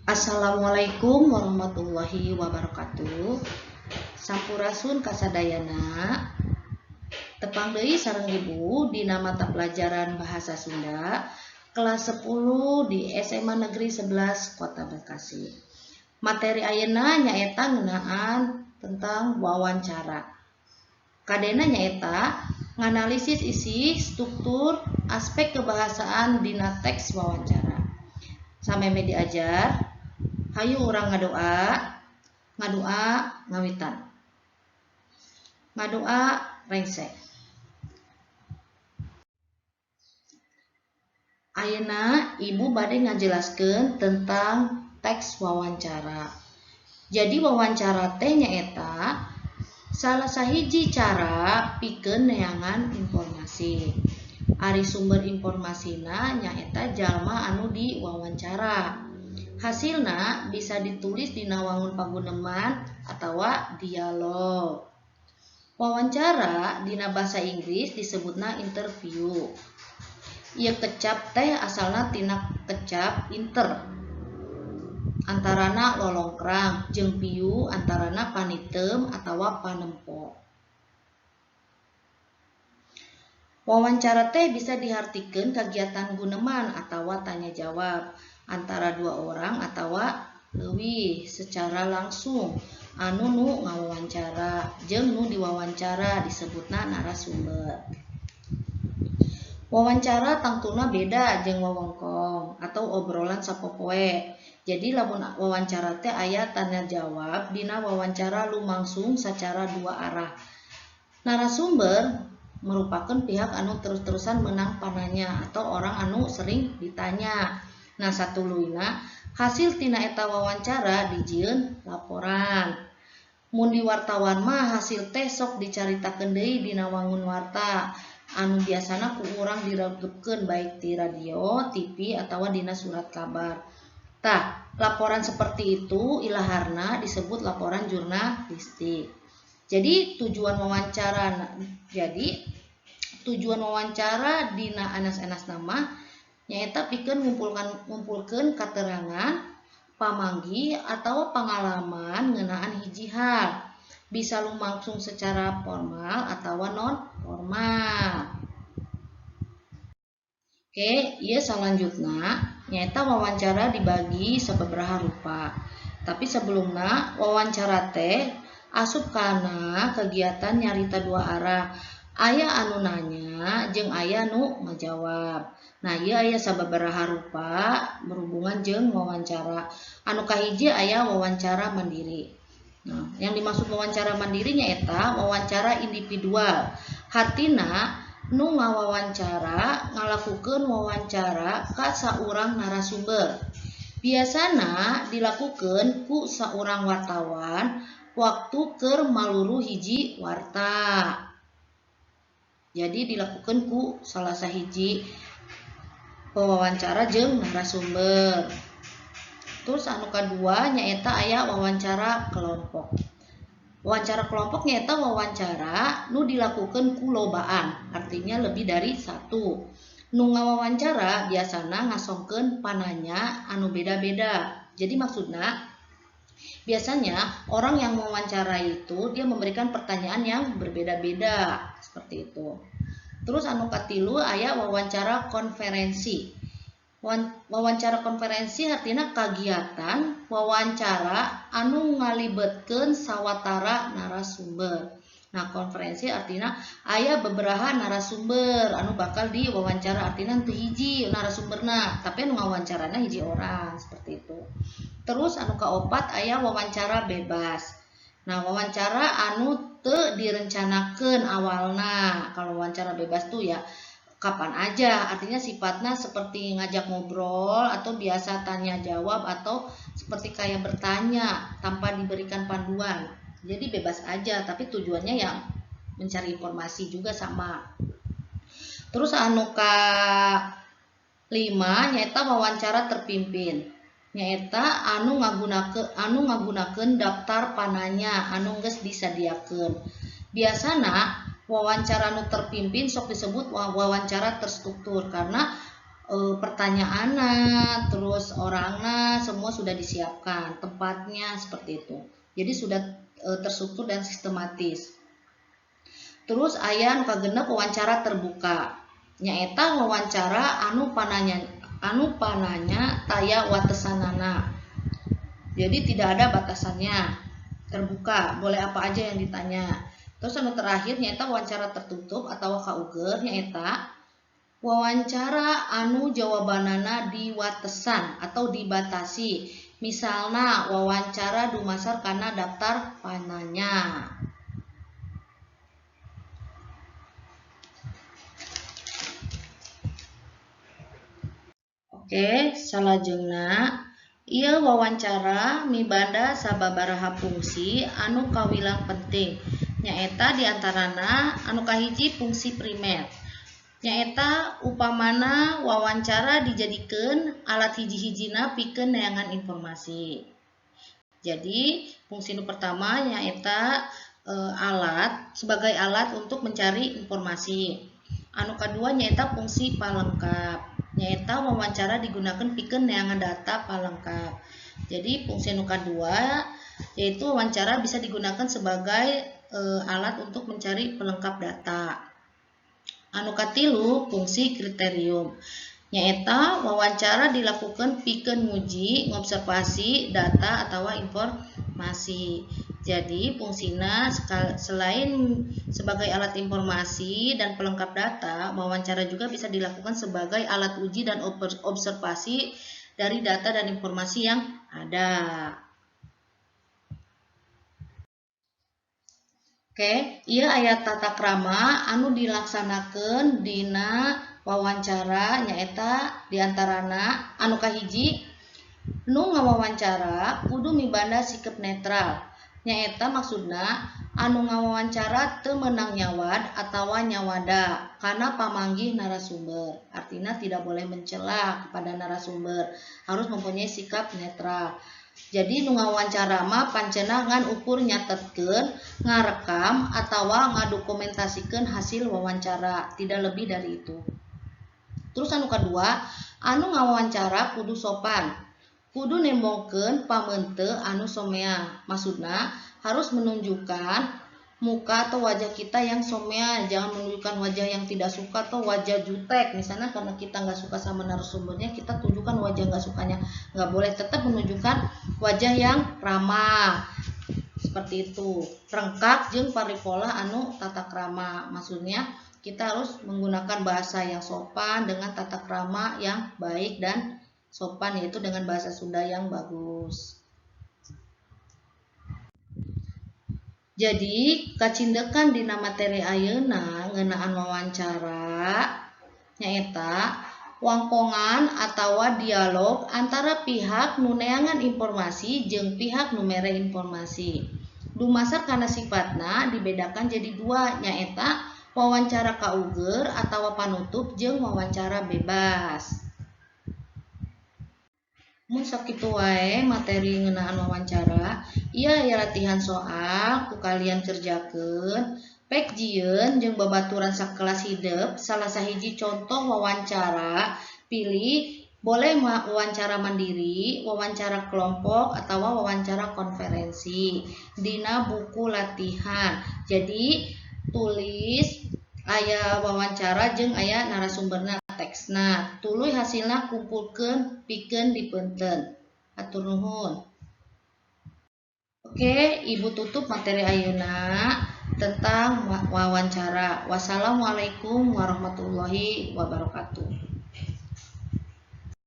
Assalamualaikum warahmatullahi wabarakatuh. Sampurasun kasadayana. Tepang deui sareng Ibu dina mata pelajaran Bahasa Sunda kelas 10 di SMA Negeri 11 Kota Bekasi. Materi ayeuna nyaeta ngeunaan tentang wawancara. Kadena nyaeta nganalisis isi, struktur, aspek kebahasaan dina teks wawancara. Sameme diajar, hayu urang ngadoa ngawitan. Ngadoa rengse. Ayeuna Ibu bade ngajelaskeun tentang teks wawancara. Jadi wawancara teh nyaeta salah sahiji cara pikeun neangan informasi. Ari sumber informasina nyaeta jalma anu diwawancara. Hasilna bisa ditulis dina wangun paguneman atawa dialog. Wawancara dina basa Inggris disebutna interview. Ieu kecap teh asalna tina kecap inter. Antarana lolongkrang jeung piu antarana paniteum atawa panempo. Wawancara teh bisa dihartikeun kagiatan guneman atawa tanya jawab antara dua orang atawa leuwih secara langsung anu nu ngawawancara jeung nu diwawancara disebutna narasumber. Wawancara tangtuna beda jeung wewengkong atau obrolan sapopoe. Jadi lamun wawancara teh aya tanya jawab dina wawancara lumangsung secara dua arah. Narasumber merupakan pihak anu terus-terusan menang pananya atau orang anu sering ditanya. Nah, satuluina hasil tina eta wawancara dijieun laporan. Mun di wartawan mah hasil teh sok dicaritakeun deui dina wangun warta anu biasana ku urang diregepkeun baik di radio, TV atawa dina surat kabar. Tah, laporan seperti itu ilaharna disebut laporan jurnalistik. Jadi tujuan wawancara dina anas-anas nama nyaeta pikeun ngumpulkeun katerangan, pamanggi atau pengalaman ngeunaan hiji hal. Bisa lumangsung secara formal atawa non formal. Oke, ieu salanjutna nyaeta wawancara dibagi sababaraha rupa. Tapi sebelumna wawancara teh asup kana kegiatan nyarita dua arah. Aya anu nanya jeung aya nu ngajawab. Nah, ieu aya sababaraha rupa berhubungan jeung wawancara. Anu kahiji aya wawancara mandiri. Nah, yang dimaksud wawancara mandiri nyaeta wawancara individual. Hartina nu ngawawancara ngalakukeun wawancara ka saurang narasumber. Biasana dilakukeun ku saurang wartawan waktu keur maluru hiji warta. Jadi dilakukeun ku salah sahiji pewawancara jeung narasumber. Terus anu kadua nyaeta aya wawancara kelompok. Wawancara kelompok nyaeta wawancara nu dilakukeun ku lobaan, artinya lebih dari satu. Nu ngawawancara biasana ngasongkeun pananya anu beda-beda. Jadi maksudna biasanya orang yang mewawancara itu dia memberikan pertanyaan yang berbeda-beda seperti itu. Terus anu katilu aya wawancara konferensi. Wawancara konferensi artinya kagiatan wawancara anu ngalibetkeun sawatara narasumber. Nah, konferensi artinya aya beberapa narasumber anu bakal diwawancara artinya teu hiji narasumberna, tapi anu ngawancarana hiji orang seperti itu. Terus anu kaopat aya wawancara bebas. Nah, wawancara anu teu direncanakeun awalna. Kalau wawancara bebas tuh ya kapan aja, artinya sifatnya seperti ngajak ngobrol atau biasa tanya jawab atau seperti kayak bertanya tanpa diberikan panduan. Jadi bebas aja, tapi tujuannya yang mencari informasi juga sama. Terus anu ka-5 nyaeta wawancara terpimpin. Nyaeta anu ngagunakeun daftar pananya anu geus disadiakeun. Biasana wawancara anu terpimpin sok disebut wawancara terstruktur karena pertanyaannya, terus orangnya semua sudah disiapkan, tempatnya seperti itu. Jadi sudah terstruktur dan sistematis. Terus aya nu kagenep wawancara terbuka. Nyaeta wawancara anu pananya taya watesanana. Jadi tidak ada batasannya. Terbuka, boleh apa aja yang ditanya. Terus anu terakhir nyaeta wawancara tertutup atau kauger nyaeta wawancara anu jawabanana diwatesan atau dibatasi. Misalnya wawancara dumasar karena daftar pananya. Oke, salajengna ieu wawancara mibanda sababaraha fungsi anu kawilang penting. Nyaeta diantarana anu kahiji fungsi primer. Nyaeta upamana wawancara dijadikeun alat hiji-hijina pikeun neangan informasi. Jadi fungsi nu pertama nyaeta alat sebagai alat untuk mencari informasi. Anu kedua nyaeta fungsi palengkap. Nyaeta wawancara digunakan pikeun neangan data palengkap. Jadi fungsi anu kedua yaitu wawancara bisa digunakan sebagai alat untuk mencari pelengkap data. Anu katilu fungsi kriterium. Nyaeta wawancara dilakukan pikeun nguji, ngobservasi data atau informasi. Jadi fungsina selain sebagai alat informasi dan pelengkap data, wawancara juga bisa dilakukan sebagai alat uji dan observasi dari data dan informasi yang ada. Oke, ieu aya tata krama anu dilaksanakeun dina wawancara nyaeta diantarana anu kahiji nu ngawawancara kudu mibanda sikep netral. Nyaeta maksudna anu ngawawancara teu meunang nyawad atawa nyawada kana pamanggih narasumber. Artinya tidak boleh mencela kepada narasumber, harus mempunyai sikap netral. Jadi nu ngawawancara mah pancena ngan ukur nyatetkeun, ngarekam atawa ngadokumentasikeun hasil wawancara, tidak lebih dari itu. Terus anu kedua, anu ngawawancara kudu sopan. Kudu nembongkeun pameunteun anu somea. Maksudna harus menunjukkan muka atau wajah kita yang somea, jangan menunjukkan wajah yang tidak suka atau wajah jutek. Misalnya karena kita nggak suka sama narasumbernya, kita tunjukkan wajah nggak sukanya. Nggak boleh, tetap menunjukkan wajah yang ramah. Seperti itu. Rengkak jeung paripola anu tata krama. Maksudnya kita harus menggunakan bahasa yang sopan dengan tata krama yang baik dan sopan, yaitu dengan bahasa Sunda yang bagus. Jadi kacindekan dina materi ayeuna ngeunaan wawancara nyaeta wangkongan atawa dialog antara pihak nu neangan informasi jeung pihak nu mere informasi. Dumasar kana sifatna dibedakan jadi dua, nyaeta wawancara kauger atawa panutup jeung wawancara bebas. Mun sakitu wae materi ngeunaan wawancara, ieu aya latihan soal ku kalian kerjakeun, pek jieun jeung babaturan sakelas hideup salah sahiji contoh wawancara, pilih boleh wawancara mandiri, wawancara kelompok, atau wawancara konferensi dina buku latihan. Jadi tulis aya wawancara jeung aya narasumberna teksna, tuluy hasilna kumpulkeun pikeun dipeunteun. Hatur nuhun. Oke, Ibu tutup materi ayeuna tentang wawancara. Wassalamualaikum warahmatullahi wabarakatuh.